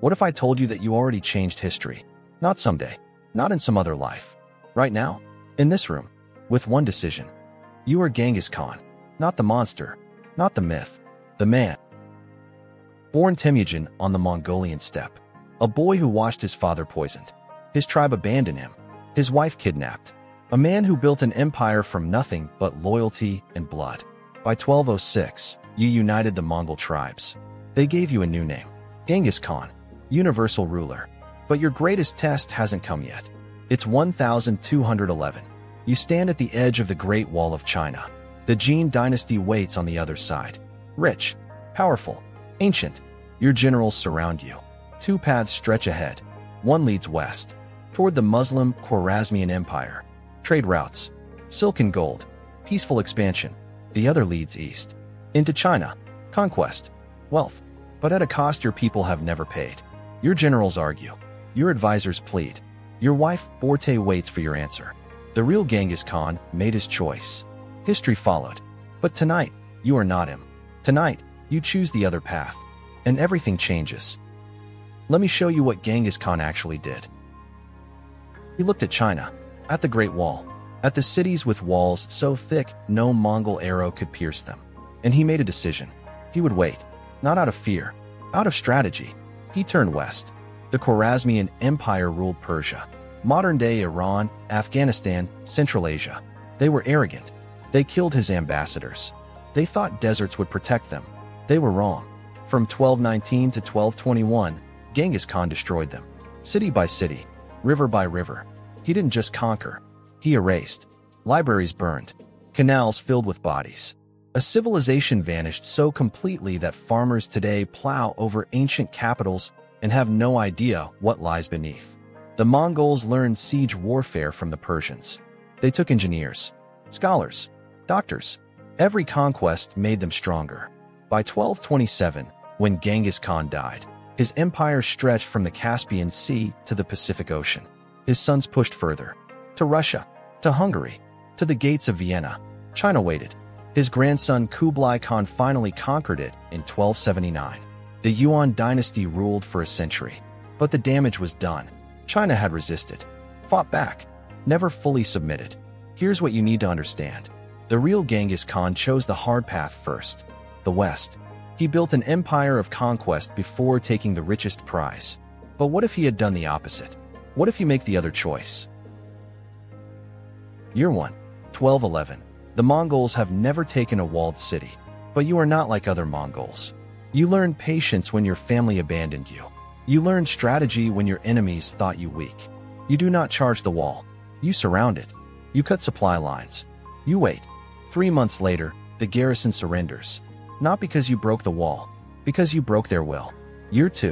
What if I told you that you already changed history? Not someday, not in some other life. Right now, in this room, with one decision. You are Genghis Khan, not the monster, not the myth, the man. Born Temujin on the Mongolian steppe, a boy who watched his father poisoned, his tribe abandon him, his wife kidnapped, a man who built an empire from nothing but loyalty and blood. By 1206, you united the Mongol tribes. They gave you a new name, Genghis Khan, universal ruler. But your greatest test hasn't come yet. It's 1211. You stand at the edge of the Great Wall of China. The Jin dynasty waits on the other side. Rich, powerful, ancient. Your generals surround you. Two paths stretch ahead. One leads west, toward the Muslim Khwarezmian Empire. Trade routes, silk and gold, peaceful expansion. The other leads east, into China, conquest, wealth, but at a cost your people have never paid. Your generals argue. Your advisors plead. Your wife, Borte, waits for your answer. The real Genghis Khan made his choice. History followed. But tonight, you are not him. Tonight, you choose the other path. And everything changes. Let me show you what Genghis Khan actually did. He looked at China, at the Great Wall, at the cities with walls so thick no Mongol arrow could pierce them. And he made a decision. He would wait, not out of fear, out of strategy. He turned west. The Khwarezmian Empire ruled Persia, modern-day Iran, Afghanistan, Central Asia. They were arrogant. They killed his ambassadors. They thought deserts would protect them. They were wrong. From 1219 to 1221, Genghis Khan destroyed them. City by city, river by river. He didn't just conquer. He erased. Libraries burned. Canals filled with bodies. A civilization vanished so completely that farmers today plow over ancient capitals and have no idea what lies beneath. The Mongols learned siege warfare from the Persians. They took engineers, scholars, doctors. Every conquest made them stronger. By 1227, when Genghis Khan died, his empire stretched from the Caspian Sea to the Pacific Ocean. His sons pushed further, to Russia, to Hungary, to the gates of Vienna. China waited. His grandson Kublai Khan finally conquered it in 1279. The Yuan dynasty ruled for a century, but the damage was done. China had resisted, fought back, never fully submitted. Here's what you need to understand. The real Genghis Khan chose the hard path first, the West. He built an empire of conquest before taking the richest prize. But what if he had done the opposite? What if you make the other choice? Year 1, 1211. The Mongols have never taken a walled city, but you are not like other Mongols. You learned patience when your family abandoned you. You learned strategy when your enemies thought you weak. You do not charge the wall. You surround it. You cut supply lines. You wait. 3 months later, the garrison surrenders. Not because you broke the wall, because you broke their will. Year 2,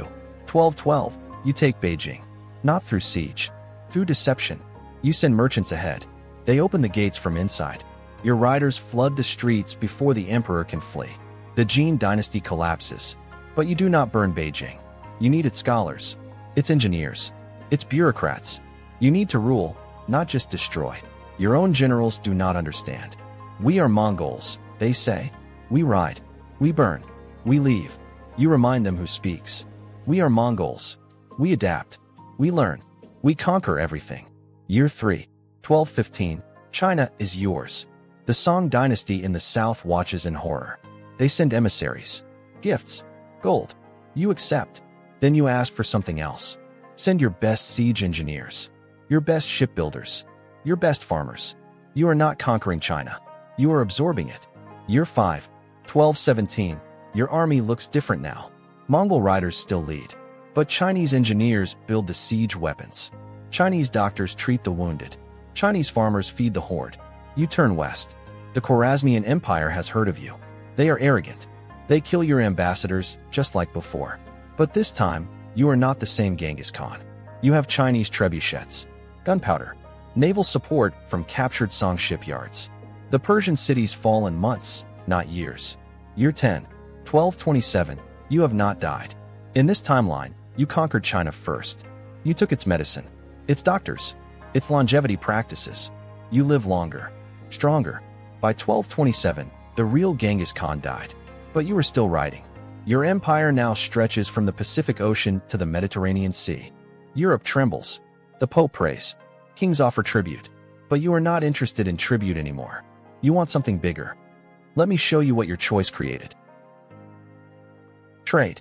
1212. You take Beijing. Not through siege, through deception. You send merchants ahead. They open the gates from inside. Your riders flood the streets before the emperor can flee. The Jin dynasty collapses. But you do not burn Beijing. You need its scholars, its engineers, its bureaucrats. You need to rule, not just destroy. Your own generals do not understand. We are Mongols, they say. We ride. We burn. We leave. You remind them who speaks. We are Mongols. We adapt. We learn. We conquer everything. Year 3, 1215. China is yours. The Song dynasty in the south watches in horror. They send emissaries, gifts, gold. You accept. Then you ask for something else. Send your best siege engineers, your best shipbuilders, your best farmers. You are not conquering China. You are absorbing it. Year 5, 1217. Your army looks different now. Mongol riders still lead, but Chinese engineers build the siege weapons. Chinese doctors treat the wounded. Chinese farmers feed the horde. You turn west. The Khwarezmian Empire has heard of you. They are arrogant. They kill your ambassadors just like before. But this time, you are not the same Genghis Khan. You have Chinese trebuchets, gunpowder, naval support from captured Song shipyards. The Persian cities fall in months, not years. Year 10, 1227. You have not died. In this timeline, you conquered China first. You took its medicine, its doctors, its longevity practices. You live longer, stronger. By 1227, the real Genghis Khan died. But you were still riding. Your empire now stretches from the Pacific Ocean to the Mediterranean Sea. Europe trembles. The Pope prays. Kings offer tribute. But you are not interested in tribute anymore. You want something bigger. Let me show you what your choice created. Trade.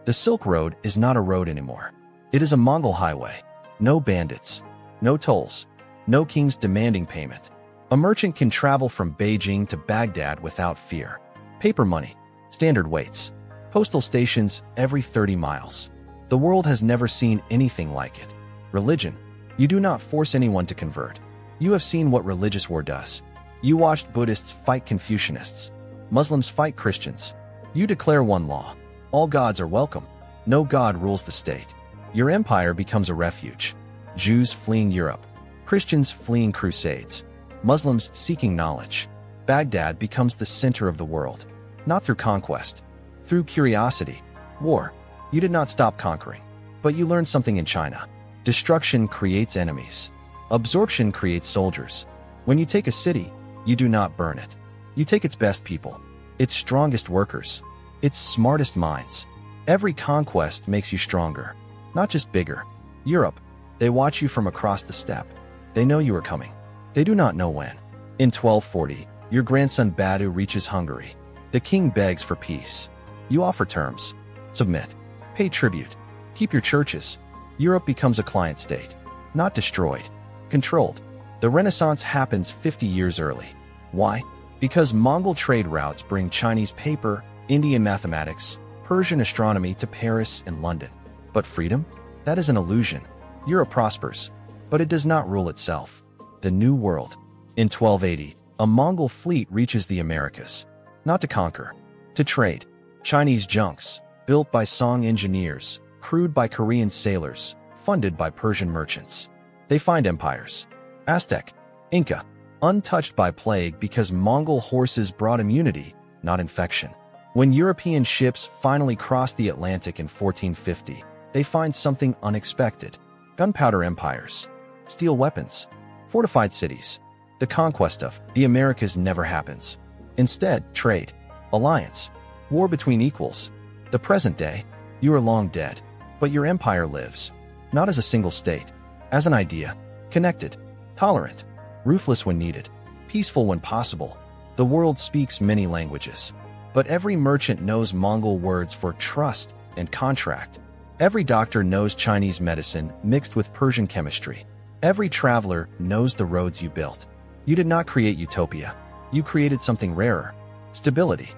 The Silk Road is not a road anymore. It is a Mongol highway. No bandits. No tolls. No kings demanding payment. A merchant can travel from Beijing to Baghdad without fear. Paper money. Standard weights. Postal stations every 30 miles. The world has never seen anything like it. Religion. You do not force anyone to convert. You have seen what religious war does. You watched Buddhists fight Confucianists. Muslims fight Christians. You declare one law. All gods are welcome. No god rules the state. Your empire becomes a refuge. Jews fleeing Europe. Christians fleeing crusades. Muslims seeking knowledge. Baghdad becomes the center of the world. Not through conquest. Through curiosity. War. You did not stop conquering. But you learned something in China. Destruction creates enemies. Absorption creates soldiers. When you take a city, you do not burn it. You take its best people. Its strongest workers. Its smartest minds. Every conquest makes you stronger. Not just bigger. Europe. They watch you from across the steppe. They know you are coming. They do not know when. In 1240, your grandson Badu reaches Hungary. The king begs for peace. You offer terms. Submit. Pay tribute. Keep your churches. Europe becomes a client state. Not destroyed. Controlled. The Renaissance happens 50 years early. Why? Because Mongol trade routes bring Chinese paper, Indian mathematics, Persian astronomy to Paris and London. But freedom? That is an illusion. Europe prospers, but it does not rule itself. The New World. In 1280, a Mongol fleet reaches the Americas. Not to conquer. To trade. Chinese junks, built by Song engineers, crewed by Korean sailors, funded by Persian merchants. They find empires. Aztec, Inca, untouched by plague because Mongol horses brought immunity, not infection. When European ships finally cross the Atlantic in 1450, they find something unexpected. Gunpowder empires, steel weapons, fortified cities. The conquest of the Americas never happens. Instead, trade, alliance, war between equals. The present day, you are long dead, but your empire lives, not as a single state, as an idea, connected, tolerant, ruthless when needed, peaceful when possible. The world speaks many languages, but every merchant knows Mongol words for trust and contract. Every doctor knows Chinese medicine mixed with Persian chemistry. Every traveler knows the roads you built. You did not create utopia. You created something rarer. Stability.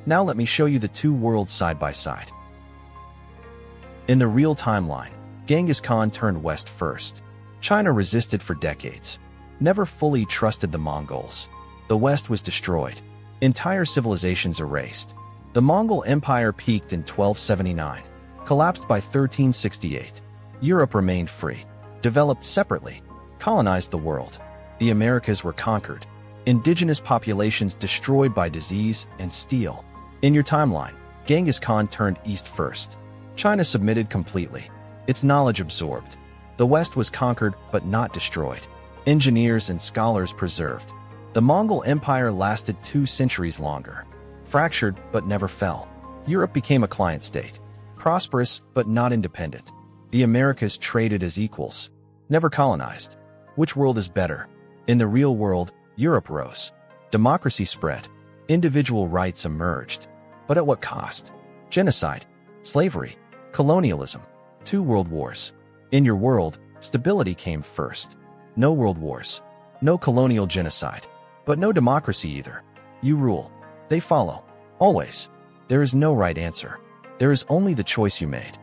Now let me show you the two worlds side by side. In the real timeline, Genghis Khan turned west first. China resisted for decades. Never fully trusted the Mongols. The West was destroyed. Entire civilizations erased. The Mongol Empire peaked in 1279. Collapsed by 1368. Europe remained free. Developed separately. Colonized the world. The Americas were conquered. Indigenous populations destroyed by disease and steel. In your timeline, Genghis Khan turned east first. China submitted completely. Its knowledge absorbed. The West was conquered but not destroyed. Engineers and scholars preserved. The Mongol Empire lasted 2 centuries longer. Fractured but never fell. Europe became a client state. Prosperous but not independent. The Americas traded as equals. Never colonized. Which world is better? In the real world, Europe rose. Democracy spread. Individual rights emerged. But at what cost? Genocide. Slavery. Colonialism. 2 world wars. In your world, stability came first. No world wars. No colonial genocide. But no democracy either. You rule. They follow. Always. There is no right answer. There is only the choice you made.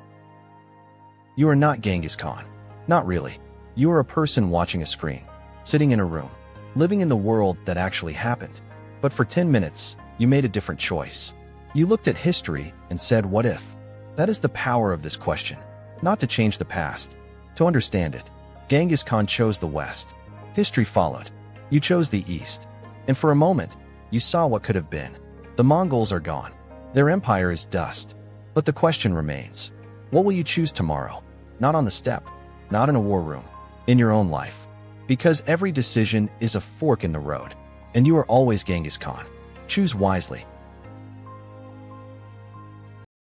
You are not Genghis Khan. Not really. You are a person watching a screen. Sitting in a room. Living in the world that actually happened. But for 10 minutes, you made a different choice. You looked at history and said, what if? That is the power of this question. Not to change the past. To understand it. Genghis Khan chose the West. History followed. You chose the East. And for a moment, you saw what could have been. The Mongols are gone. Their empire is dust. But the question remains. What will you choose tomorrow? Not on the steppe. Not in a war room. In your own life. Because every decision is a fork in the road. And you are always Genghis Khan. Choose wisely.